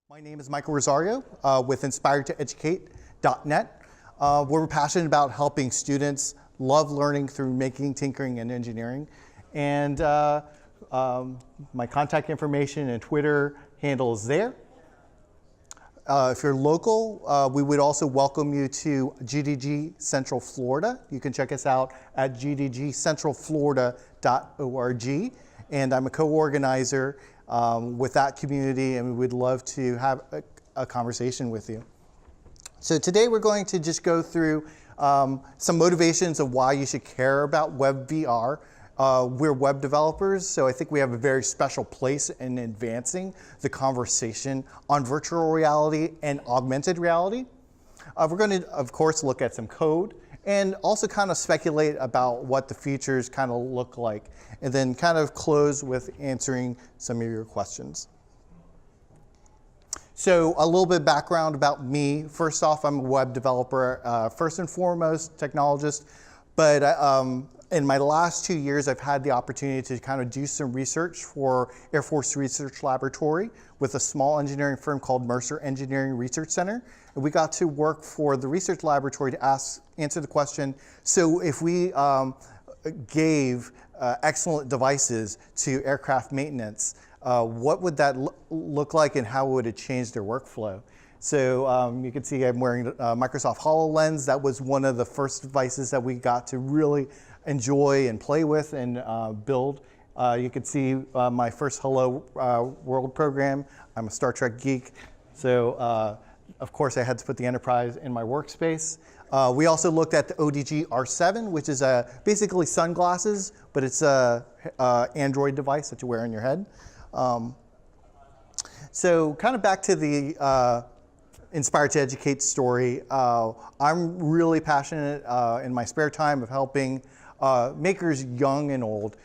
My name is Michael Rosario with InspiredToEducate.net. We're passionate about helping students love learning through making, tinkering, and engineering. And my contact information and Twitter handle is there. If you're local, we would also welcome you to GDG Central Florida. You can check us out at gdgcentralflorida.org. And I'm a co-organizer with that community, and we would love to have a conversation with you. So today we're going to just go through some motivations of why you should care about WebVR. We're web developers, so I think we have a very special place in advancing the conversation on virtual reality and augmented reality. We're going to, of course, look at some code and also kind of speculate about what the features kind of look like, and then kind of close with answering some of your questions. So a little bit of background about me. First off, I'm a web developer, first and foremost, technologist, but in my last 2 years, I've had the opportunity to kind of do some research for Air Force Research Laboratory with a small engineering firm called Mercer Engineering Research Center. And we got to work for the research laboratory to answer the question, so if we gave excellent devices to aircraft maintenance, what would that look like and how would it change their workflow? So you can see I'm wearing Microsoft HoloLens. That was one of the first devices that we got to really enjoy and play with and build. You can see my first Hello World program. I'm a Star Trek geek, so of course I had to put the Enterprise in my workspace. We also looked at the ODG R7, which is basically sunglasses, but it's an Android device that you wear on your head. So kind of back to the Inspired to Educate story. I'm really passionate in my spare time of helping makers young and old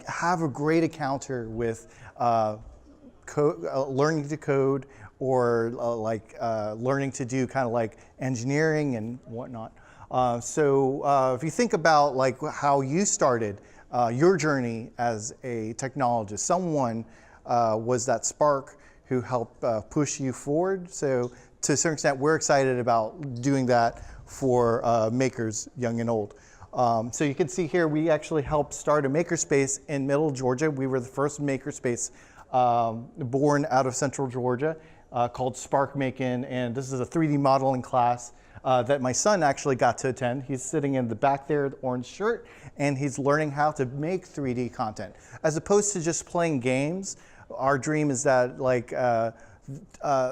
have a great encounter with learning to code, or learning to do kind of like engineering and whatnot. So if you think about like how you started your journey as a technologist, someone was that spark who helped push you forward. So to a certain extent, we're excited about doing that for makers young and old. So you can see here, we actually helped start a makerspace in Middle Georgia. We were the first makerspace born out of Central Georgia called Spark Making, and this is a 3D modeling class that my son actually got to attend. He's sitting in the back there, the orange shirt, and he's learning how to make 3D content. As opposed to just playing games, our dream is that like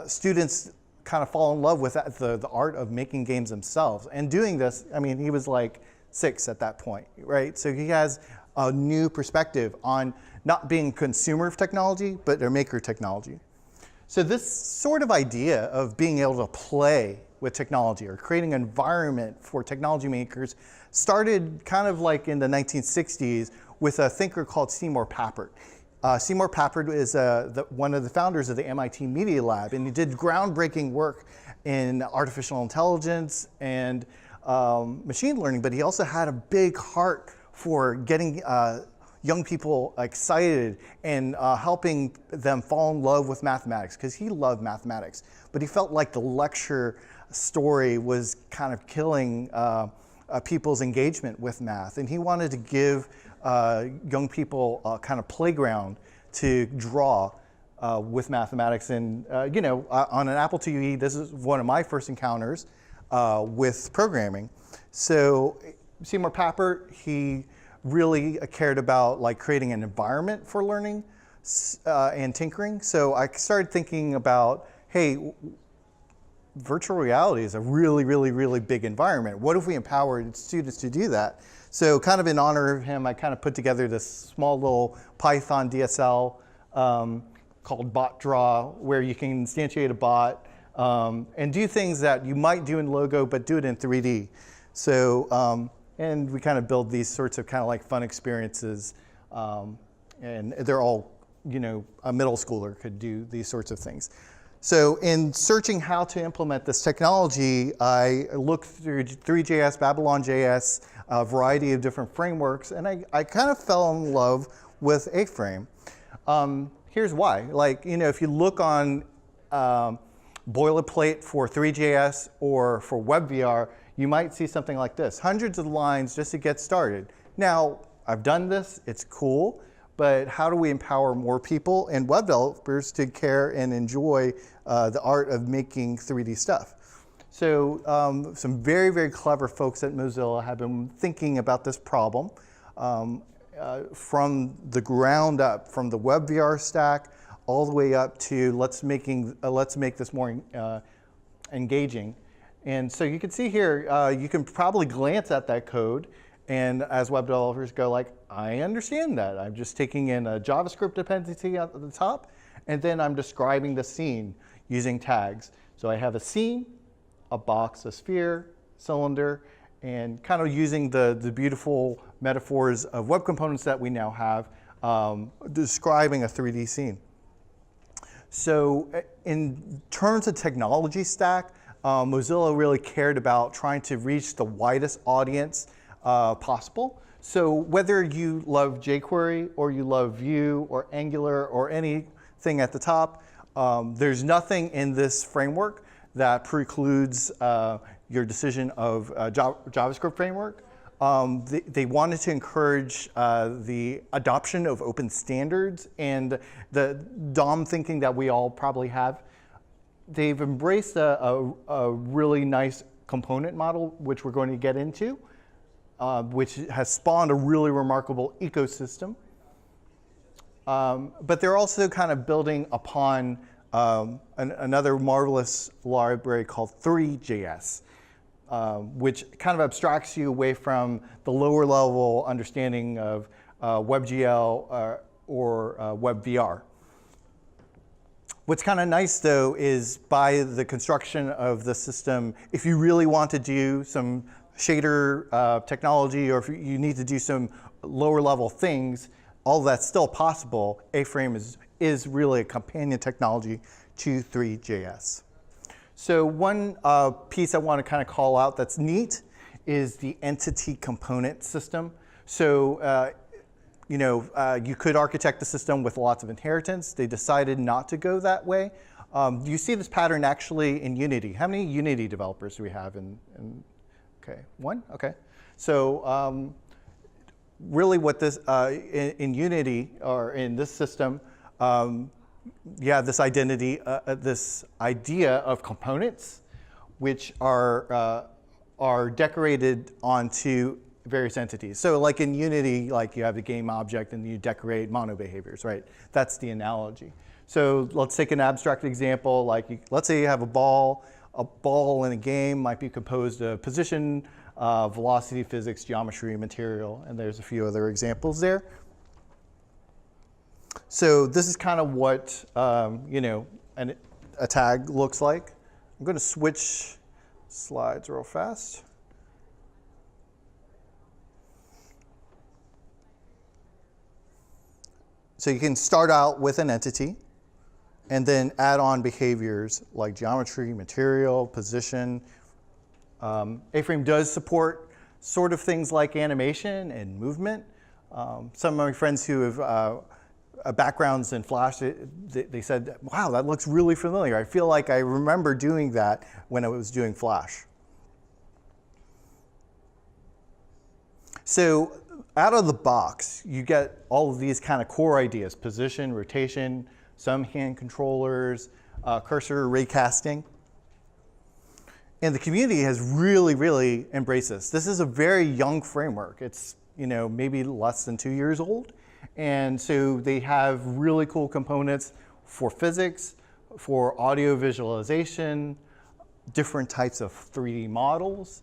students kind of fall in love with the art of making games themselves. And doing this, I mean, he was like 6 at that point, right? So he has a new perspective on not being a consumer of technology, but a maker of technology. So this sort of idea of being able to play with technology or creating an environment for technology makers started kind of like in the 1960s with a thinker called Seymour Papert. Seymour Papert is one of the founders of the MIT Media Lab, and he did groundbreaking work in artificial intelligence and machine learning, but he also had a big heart for getting young people excited and helping them fall in love with mathematics, because he loved mathematics. But he felt like the lecture story was kind of killing people's engagement with math. And he wanted to give young people a kind of playground to draw with mathematics. And you know, on an Apple IIe, this is one of my first encounters with programming. So Seymour Papert, he really cared about like creating an environment for learning and tinkering. So I started thinking about, hey, virtual reality is a really, really, really big environment. What if we empowered students to do that? So kind of in honor of him, I kind of put together this small little Python DSL called Bot Draw, where you can instantiate a bot and do things that you might do in Logo, but do it in 3D. So, and we kind of build these sorts of kind of like fun experiences, and they're all, you know, a middle schooler could do these sorts of things. So in searching how to implement this technology, I looked through 3JS, Babylon.js, a variety of different frameworks, and I kind of fell in love with A-Frame. Here's why. Like, you know, if you look on boilerplate for 3JS or for WebVR, you might see something like this. Hundreds of lines just to get started. Now, I've done this, it's cool, but how do we empower more people and web developers to care and enjoy the art of making 3D stuff? So some very, very clever folks at Mozilla have been thinking about this problem from the ground up, from the WebVR stack all the way up to let's make this more engaging. And so you can see here, you can probably glance at that code, and as web developers go like, I understand that. I'm just taking in a JavaScript dependency at the top, and then I'm describing the scene using tags. So I have a scene, a box, a sphere, cylinder, and kind of using the beautiful metaphors of web components that we now have, describing a 3D scene. So in terms of technology stack, Mozilla really cared about trying to reach the widest audience possible. So whether you love jQuery or you love Vue or Angular or anything at the top, there's nothing in this framework that precludes your decision of JavaScript framework. They wanted to encourage the adoption of open standards and the DOM thinking that we all probably have. They've embraced a really nice component model, which we're going to get into, which has spawned a really remarkable ecosystem. But they're also kind of building upon another marvelous library called 3JS, which kind of abstracts you away from the lower level understanding of WebGL or WebVR. What's kind of nice, though, is by the construction of the system, if you really want to do some shader technology, or if you need to do some lower level things, all that's still possible. A-Frame is really a companion technology to 3JS. So one piece I want to kind of call out that's neat is the entity component system. So you could architect the system with lots of inheritance. They decided not to go that way. You see this pattern actually in Unity. How many Unity developers do we have okay, one? Okay. So really what this, in Unity, or in this system, you have this identity, this idea of components, which are decorated onto various entities. So like in Unity, like you have the game object and you decorate mono behaviors, right? That's the analogy. So let's take an abstract example, like let's say you have a ball in a game might be composed of position, velocity, physics, geometry, material, and there's a few other examples there. So this is kind of what a tag looks like. I'm going to switch slides real fast. So you can start out with an entity and then add on behaviors like geometry, material, position. A-Frame does support sort of things like animation and movement. Some of my friends who have backgrounds in Flash, they said, wow, that looks really familiar. I feel like I remember doing that when I was doing Flash. So out of the box, you get all of these kind of core ideas: position, rotation, some hand controllers, cursor raycasting. And the community has really, really embraced this. This is a very young framework. It's maybe less than 2 years old. And so they have really cool components for physics, for audio visualization, different types of 3D models.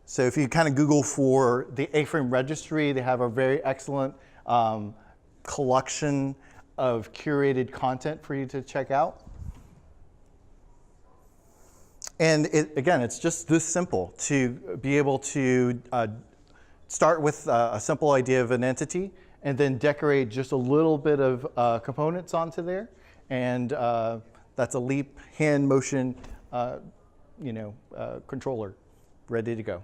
So if you kind of Google for the A-Frame registry, they have a very excellent collection of curated content for you to check out. And again, it's just this simple to be able to start with a simple idea of an entity and then decorate just a little bit of components onto there. And that's a leap hand motion controller ready to go.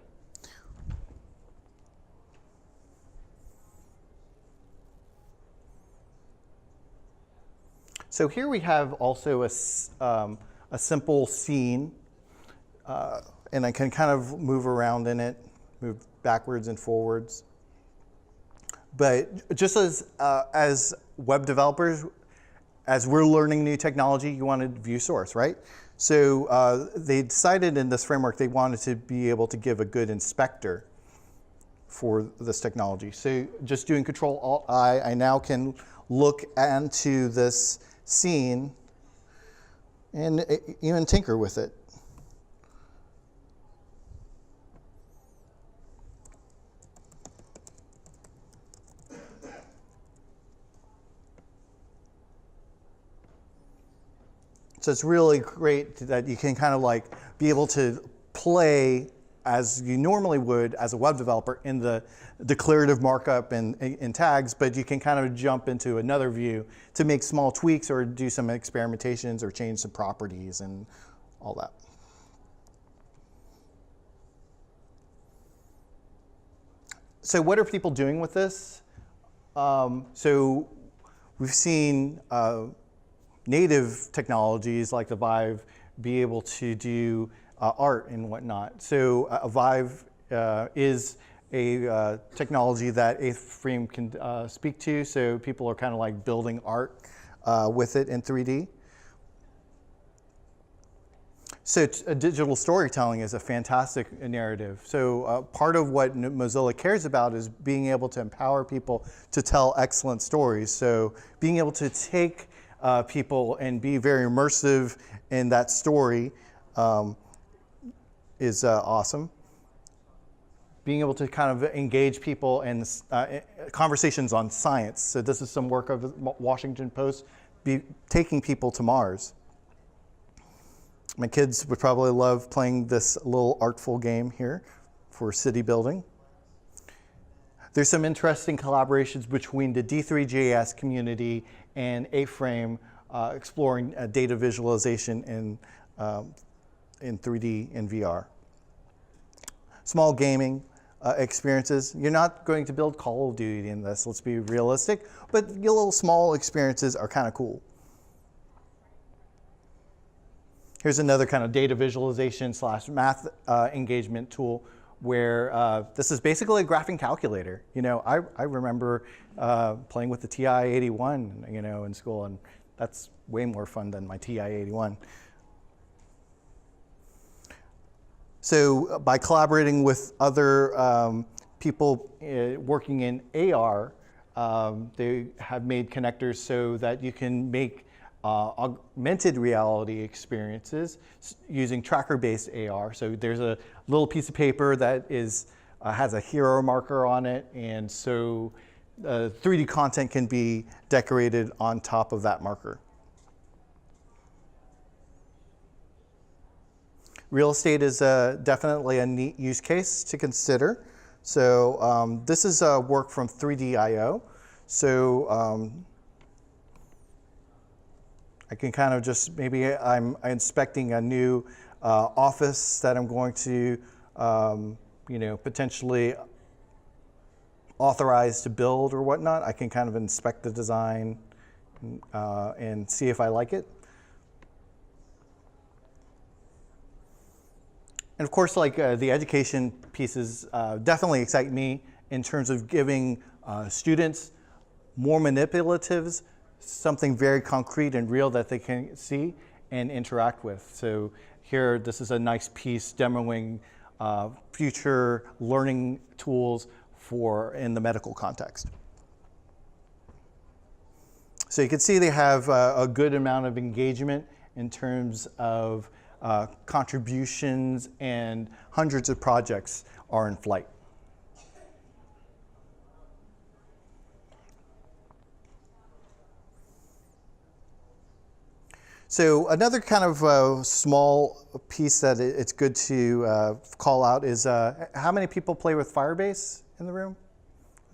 So here we have also a simple scene, and I can kind of move around in it, move backwards and forwards. But just as web developers, as we're learning new technology, you want to view source, right? So they decided in this framework they wanted to be able to give a good inspector for this technology. So just doing Control-Alt-I, I now can look into this scene and even tinker with it. So it's really great that you can kind of like be able to play as you normally would as a web developer in the declarative markup and tags, but you can kind of jump into another view to make small tweaks or do some experimentations or change some properties and all that. So what are people doing with this? So we've seen native technologies like the Vive be able to do art and whatnot. So Vive is a technology that A-Frame can speak to, so people are kind of like building art with it in 3D. So digital storytelling is a fantastic narrative. So part of what Mozilla cares about is being able to empower people to tell excellent stories. So being able to take people and be very immersive in that story is awesome. Being able to kind of engage people in conversations on science. So this is some work of the Washington Post, taking people to Mars. My kids would probably love playing this little artful game here for city building. There's some interesting collaborations between the D3JS community and A-Frame exploring data visualization in 3D and VR. Small gaming experiences. You're not going to build Call of Duty in this, let's be realistic, but your little small experiences are kind of cool. Here's another kind of data visualization / math engagement tool where this is basically a graphing calculator. You know, I remember playing with the TI-81, you know, in school, and that's way more fun than my TI-81. So by collaborating with other people working in AR, they have made connectors so that you can make augmented reality experiences using tracker-based AR. So there's a little piece of paper that has a hero marker on it, and so 3D content can be decorated on top of that marker. Real estate is definitely a neat use case to consider. So this is work from 3D.io. So I can kind of just, maybe I'm inspecting a new office that I'm going to, you know, potentially authorize to build or whatnot. I can kind of inspect the design and see if I like it. And of course, like the education pieces definitely excite me in terms of giving students more manipulatives, something very concrete and real that they can see and interact with. So here, this is a nice piece demoing future learning tools in the medical context. So you can see they have a good amount of engagement in terms of contributions, and hundreds of projects are in flight. So another kind of small piece that it's good to call out is how many people play with Firebase in the room?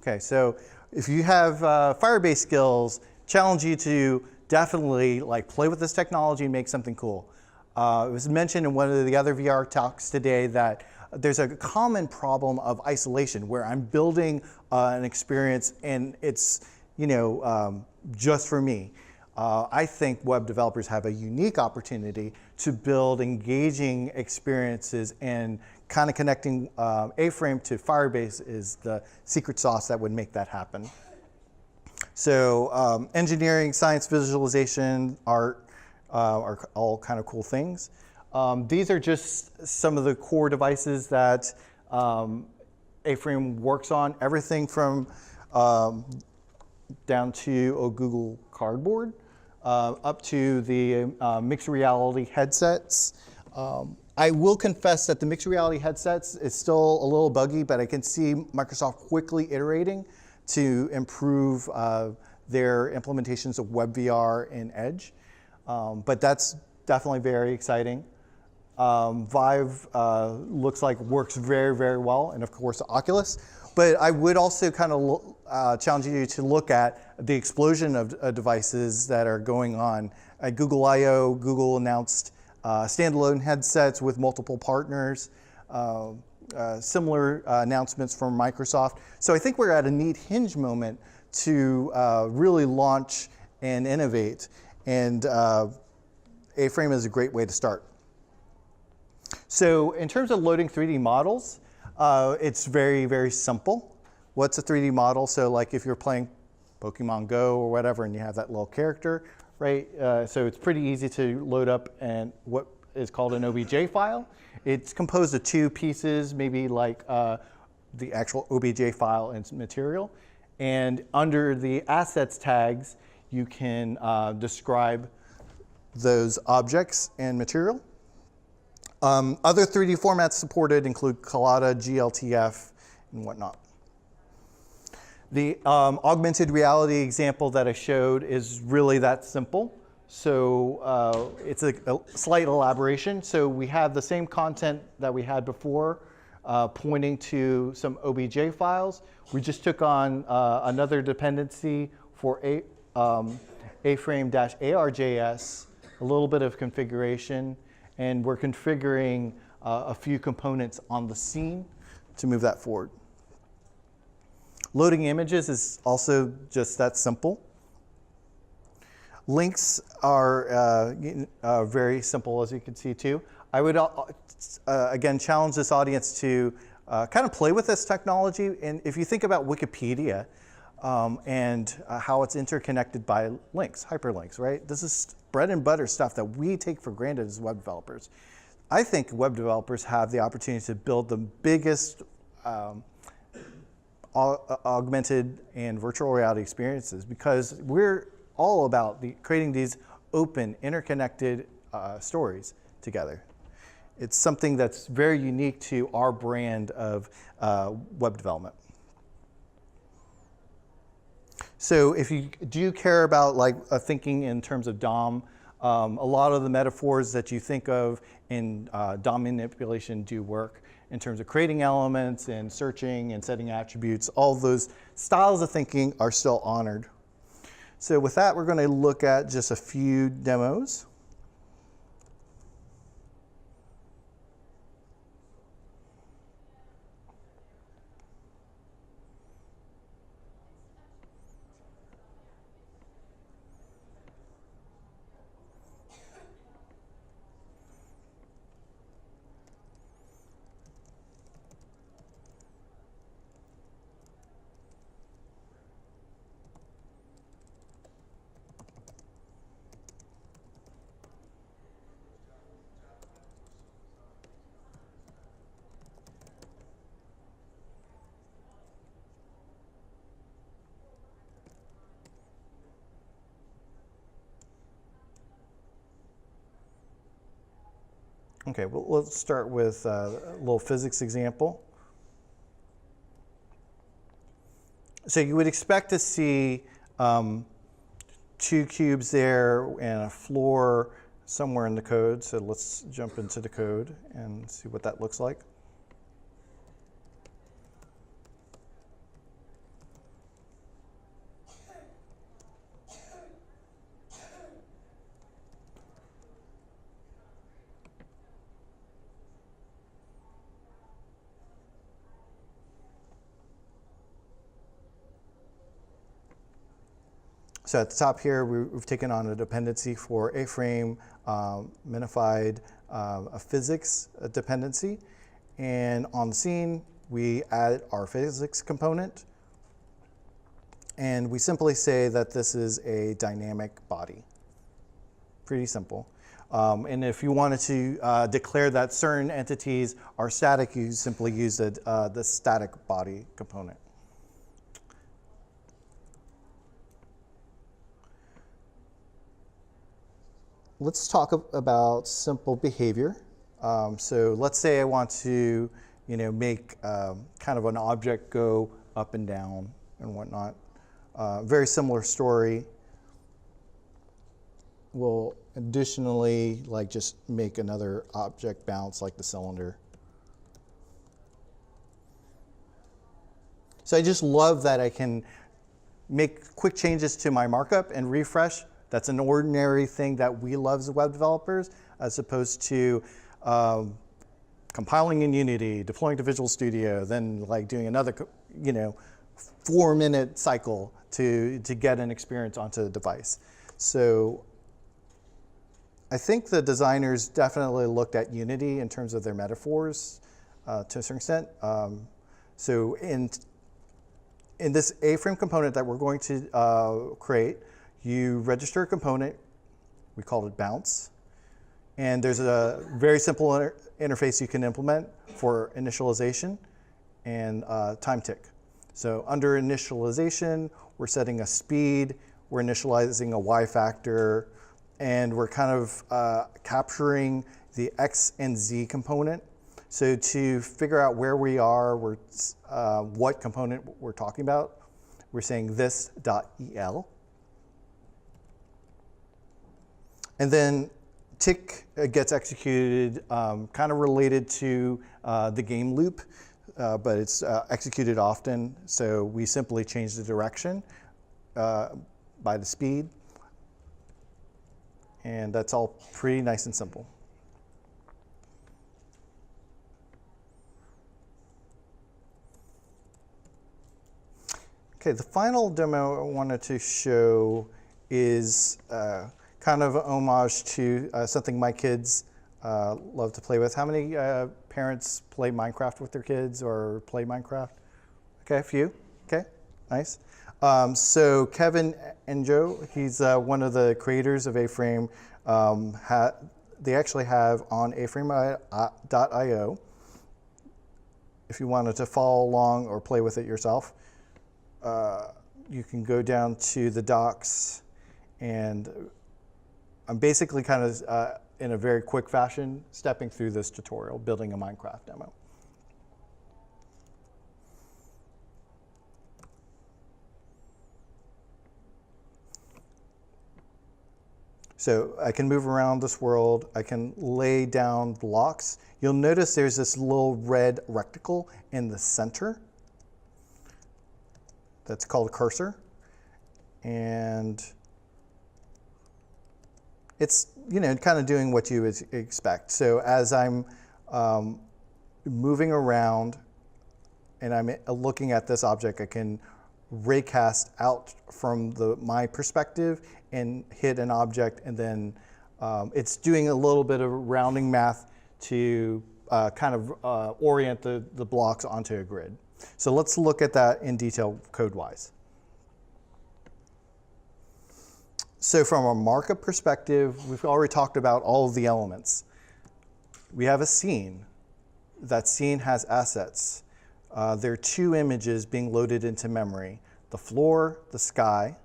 Okay, so if you have Firebase skills, challenge you to definitely like play with this technology and make something cool. It was mentioned in one of the other VR talks today that there's a common problem of isolation where I'm building an experience and it's, you know, just for me. I think web developers have a unique opportunity to build engaging experiences, and kind of connecting A-Frame to Firebase is the secret sauce that would make that happen. So engineering, science, visualization, art are all kind of cool things. These are just some of the core devices that A-Frame works on. Everything from down to a Google Cardboard, up to the mixed reality headsets. I will confess that the mixed reality headsets is still a little buggy, but I can see Microsoft quickly iterating to improve their implementations of WebVR and Edge. But that's definitely very exciting. Vive looks like works very, very well, and of course Oculus. But I would also kind of challenge you to look at the explosion of devices that are going on. At Google I/O, Google announced standalone headsets with multiple partners, similar announcements from Microsoft. So I think we're at a neat hinge moment to really launch and innovate, and A-Frame is a great way to start. So in terms of loading 3D models, it's very, very simple. What's a 3D model? So like if you're playing Pokemon Go or whatever, and you have that little character, right? So it's pretty easy to load up and what is called an OBJ file. It's composed of two pieces, maybe like the actual OBJ file and material. And under the assets tags, you can describe those objects and material. Other 3D formats supported include Collada, GLTF, and whatnot. The augmented reality example that I showed is really that simple. So it's a slight elaboration. So we have the same content that we had before, pointing to some OBJ files. We just took on another dependency for A-Frame-ARJS, a little bit of configuration, and we're configuring a few components on the scene to move that forward. Loading images is also just that simple. Links are very simple, as you can see too. I would again challenge this audience to kind of play with this technology. And if you think about Wikipedia and how it's interconnected by links, hyperlinks, right? This is bread and butter stuff that we take for granted as web developers. I think web developers have the opportunity to build the biggest augmented and virtual reality experiences, because we're all about creating these open, interconnected stories together. It's something that's very unique to our brand of web development. So if you do care about thinking in terms of DOM, a lot of the metaphors that you think of in DOM manipulation do work in terms of creating elements and searching and setting attributes. All those styles of thinking are still honored. So with that, we're going to look at just a few demos. Okay, well, let's start with a little physics example. So you would expect to see 2 cubes there and a floor somewhere in the code. So let's jump into the code and see what that looks like. So at the top here, we've taken on a dependency for A-frame, minified a physics dependency. And on the scene, we add our physics component. And we simply say that this is a dynamic body. Pretty simple. And if you wanted to declare that certain entities are static, you simply use the static body component. Let's talk about simple behavior. So let's say I want to, make kind of an object go up and down and whatnot. Very similar story. We'll additionally just make another object bounce like the cylinder. So I just love that I can make quick changes to my markup and refresh. That's an ordinary thing that we love as web developers, as opposed to compiling in Unity, deploying to Visual Studio, then doing another 4-minute cycle to get an experience onto the device. So I think the designers definitely looked at Unity in terms of their metaphors to a certain extent. So in this A-frame component that we're going to create, you register a component, we call it bounce, and there's a very simple interface you can implement for initialization and time tick. So under initialization, we're setting a speed, we're initializing a Y factor, and we're kind of capturing the X and Z component. So to figure out where we are, what component we're talking about, we're saying this.el. And then tick gets executed kind of related to the game loop, but it's executed often. So we simply change the direction by the speed. And that's all pretty nice and simple. Okay, the final demo I wanted to show is kind of an homage to something my kids love to play with. How many parents play Minecraft with their kids or play Minecraft? Okay, a few. Okay, nice. So Kevin and Joe, he's one of the creators of A-frame. They actually have on aframe.io, if you wanted to follow along or play with it yourself, you can go down to the docs, and I'm basically kind of in a very quick fashion stepping through this tutorial, building a Minecraft demo. So I can move around this world. I can lay down blocks. You'll notice there's this little red rectangle in the center. That's called a cursor. And it's, kind of doing what you would expect. So as I'm moving around and I'm looking at this object, I can raycast out from my perspective and hit an object, and then it's doing a little bit of rounding math to kind of orient the blocks onto a grid. So let's look at that in detail code-wise. So from a markup perspective, we've already talked about all of the elements. We have a scene. That scene has assets. There are 2 images being loaded into memory, the floor, the sky.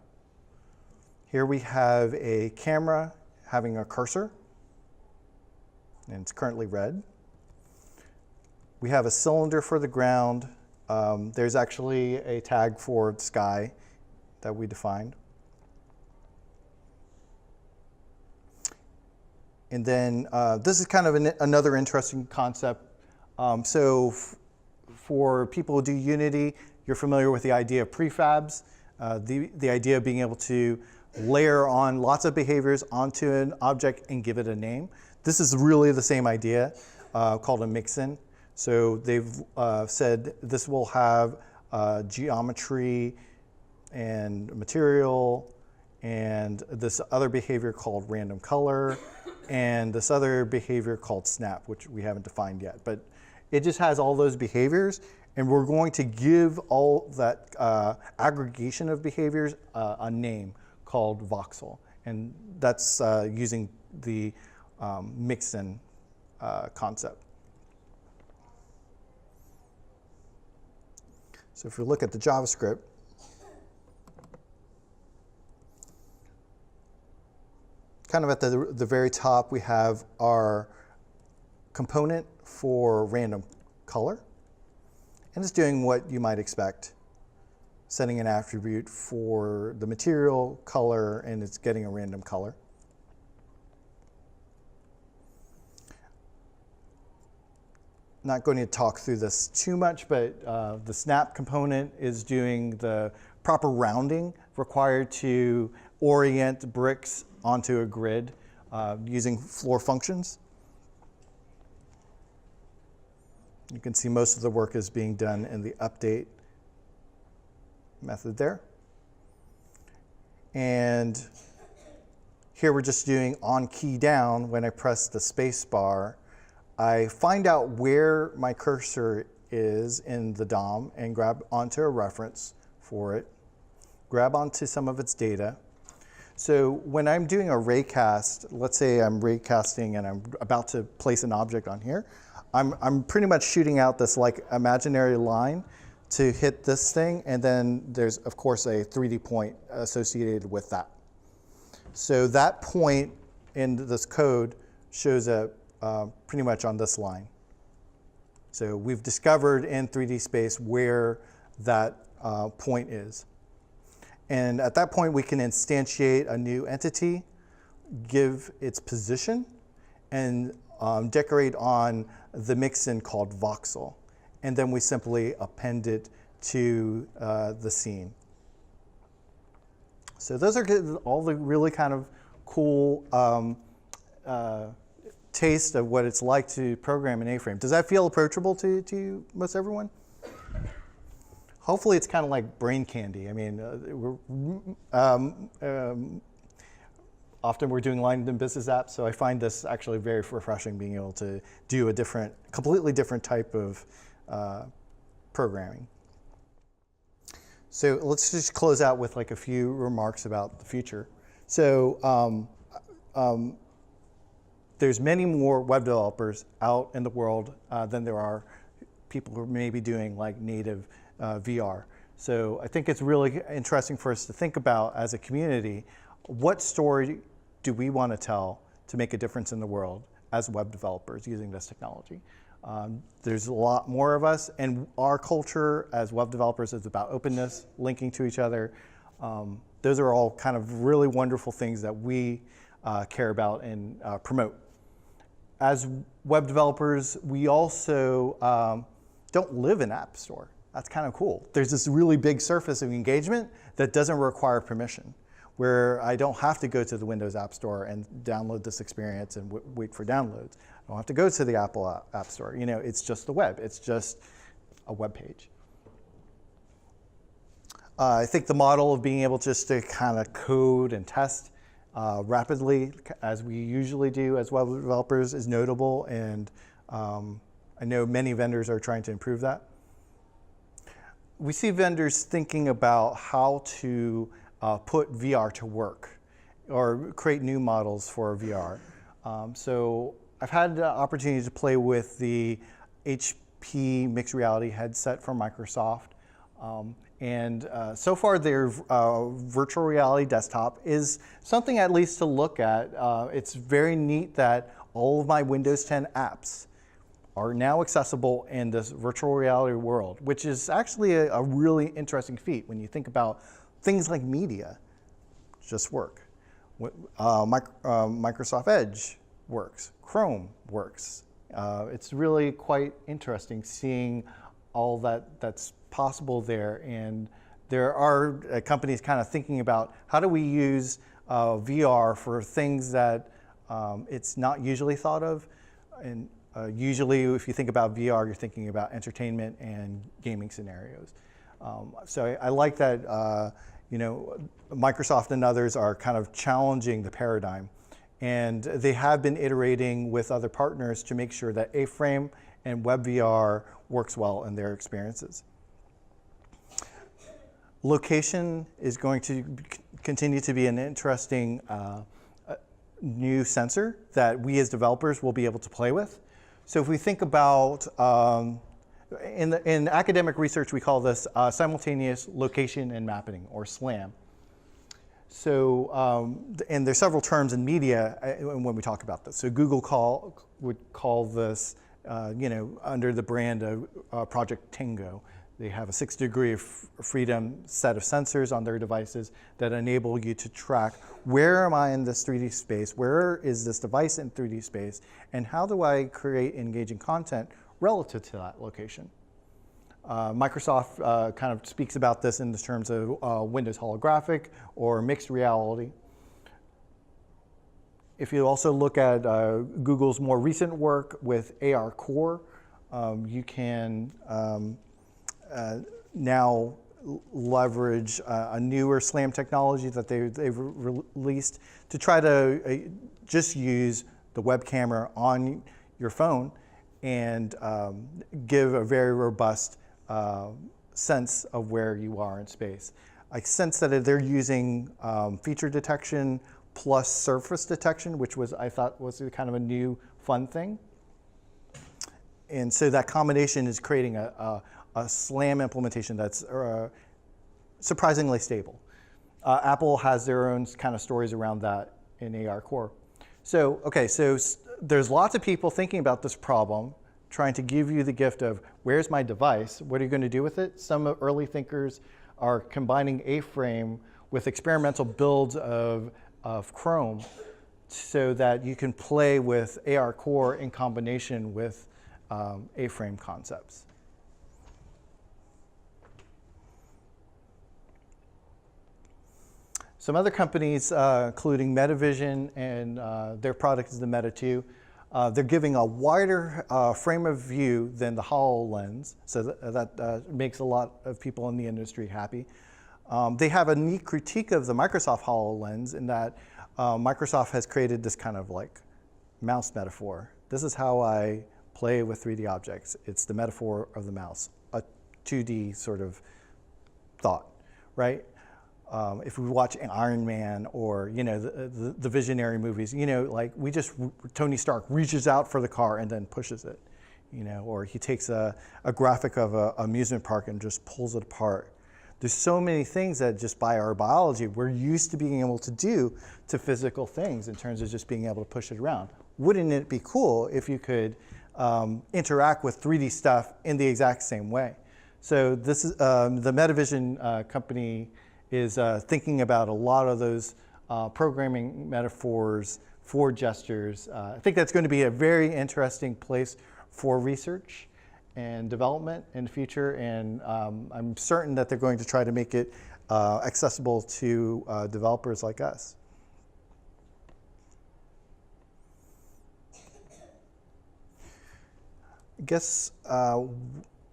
Here we have a camera having a cursor, and it's currently red. We have a cylinder for the ground. There's actually a tag for the sky that we defined. And then this is kind of another interesting concept. For people who do Unity, you're familiar with the idea of prefabs, the idea of being able to layer on lots of behaviors onto an object and give it a name. This is really the same idea called a mixin. So they've said this will have geometry and material and this other behavior called random color, and this other behavior called snap, which we haven't defined yet. But it just has all those behaviors, and we're going to give all that aggregation of behaviors a name called voxel. And that's using the mixin concept. So if we look at the JavaScript, kind of at the very top, we have our component for random color. And it's doing what you might expect, setting an attribute for the material color, and it's getting a random color. Not going to talk through this too much, but the snap component is doing the proper rounding required to orient bricks onto a grid using floor functions. You can see most of the work is being done in the update method there. And here we're just doing on key down. When I press the space bar, I find out where my cursor is in the DOM and grab onto a reference for it, grab onto some of its data. So when I'm doing a raycast, let's say I'm raycasting and I'm about to place an object on here, I'm pretty much shooting out this like imaginary line to hit this thing, and then there's of course a 3D point associated with that. So that point in this code shows up pretty much on this line. So we've discovered in 3D space where that point is. And at that point, we can instantiate a new entity, give its position, and decorate on the mixin called voxel. And then we simply append it to the scene. So those are all the really kind of cool taste of what it's like to program in A-frame. Does that feel approachable to most everyone? Hopefully it's kind of like brain candy. I mean, often we're doing line and business apps, so I find this actually very refreshing, being able to do a completely different type of programming. So let's just close out with like a few remarks about the future. So there's many more web developers out in the world than there are people who may be doing like native VR. So I think it's really interesting for us to think about as a community, what story do we want to tell to make a difference in the world as web developers using this technology? There's a lot more of us, and our culture as web developers is about openness, linking to each other. Those are all kind of really wonderful things that we care about and promote. As web developers, we also don't live in App Store. That's kind of cool. There's this really big surface of engagement that doesn't require permission, where I don't have to go to the Windows App Store and download this experience and wait for downloads. I don't have to go to the Apple App Store. You know, it's just the web. It's just a web page. I think the model of being able just to kind of code and test rapidly, as we usually do as web developers, is notable, and I know many vendors are trying to improve that. We see vendors thinking about how to put VR to work or create new models for VR. So I've had the opportunity to play with the HP mixed reality headset from Microsoft. And so far their virtual reality desktop is something at least to look at. It's very neat that all of my Windows 10 apps are now accessible in this virtual reality world, which is actually a really interesting feat when you think about things like media just work. Microsoft Edge works, Chrome works. It's really quite interesting seeing all that's possible there, and there are companies kind of thinking about how do we use VR for things that it's not usually thought of. And usually if you think about VR, you're thinking about entertainment and gaming scenarios. So I like that Microsoft and others are kind of challenging the paradigm. And they have been iterating with other partners to make sure that A-Frame and WebVR works well in their experiences. Location is going to continue to be an interesting new sensor that we as developers will be able to play with. So if we think about, in academic research, we call this simultaneous location and mapping, or SLAM. So, and there's several terms in media when we talk about this. So Google would call this, under the brand of Project Tango. They have a 6 degree of freedom set of sensors on their devices that enable you to track, where am I in this 3D space, where is this device in 3D space, and how do I create engaging content relative to that location. Microsoft kind of speaks about this in the terms of Windows holographic or mixed reality. If you also look at Google's more recent work with AR Core, you can now leverage a newer SLAM technology that they've released to try to just use the web camera on your phone and give a very robust sense of where you are in space. I sense that they're using feature detection plus surface detection, which I thought was kind of a new fun thing. And so that combination is creating a SLAM implementation that's surprisingly stable. Apple has their own kind of stories around that in AR Core. So, okay, so there's lots of people thinking about this problem, trying to give you the gift of, where's my device? What are you going to do with it? Some early thinkers are combining A-Frame with experimental builds of Chrome so that you can play with AR Core in combination with A-Frame concepts. Some other companies, including MetaVision, and their product is the Meta 2, they're giving a wider frame of view than the HoloLens, so that makes a lot of people in the industry happy. They have a neat critique of the Microsoft HoloLens in that Microsoft has created this kind of like mouse metaphor. This is how I play with 3D objects. It's the metaphor of the mouse, a 2D sort of thought, right? If we watch Iron Man or the visionary movies, like Tony Stark reaches out for the car and then pushes it, or he takes a graphic of an amusement park and just pulls it apart. There's so many things that just by our biology we're used to being able to do to physical things in terms of just being able to push it around. Wouldn't it be cool if you could interact with 3D stuff in the exact same way? So this is the MetaVision company is thinking about a lot of those programming metaphors for gestures. I think that's going to be a very interesting place for research and development in the future, and I'm certain that they're going to try to make it accessible to developers like us. I guess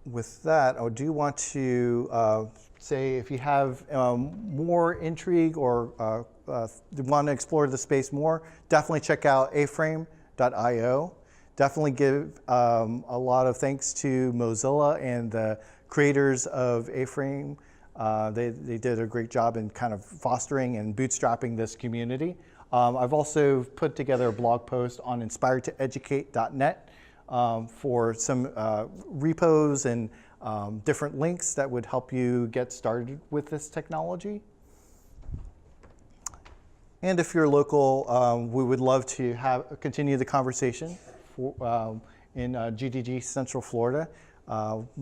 with that, I do want to say if you have more intrigue or want to explore the space more, definitely check out aframe.io. Definitely give a lot of thanks to Mozilla and the creators of A-Frame. They did a great job in kind of fostering and bootstrapping this community. I've also put together a blog post on inspiredtoeducate.net for some repos and different links that would help you get started with this technology. And if you're local, we would love to continue the conversation in GDG Central Florida.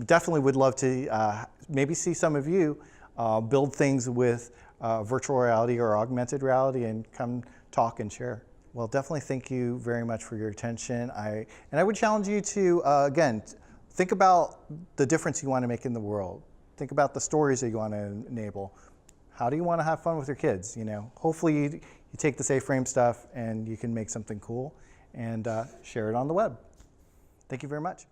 Definitely would love to maybe see some of you build things with virtual reality or augmented reality and come talk and share. Well, definitely thank you very much for your attention. And I would challenge you to, again, think about the difference you want to make in the world. Think about the stories that you want to enable. How do you want to have fun with your kids? Hopefully you take this A-Frame stuff and you can make something cool and share it on the web. Thank you very much.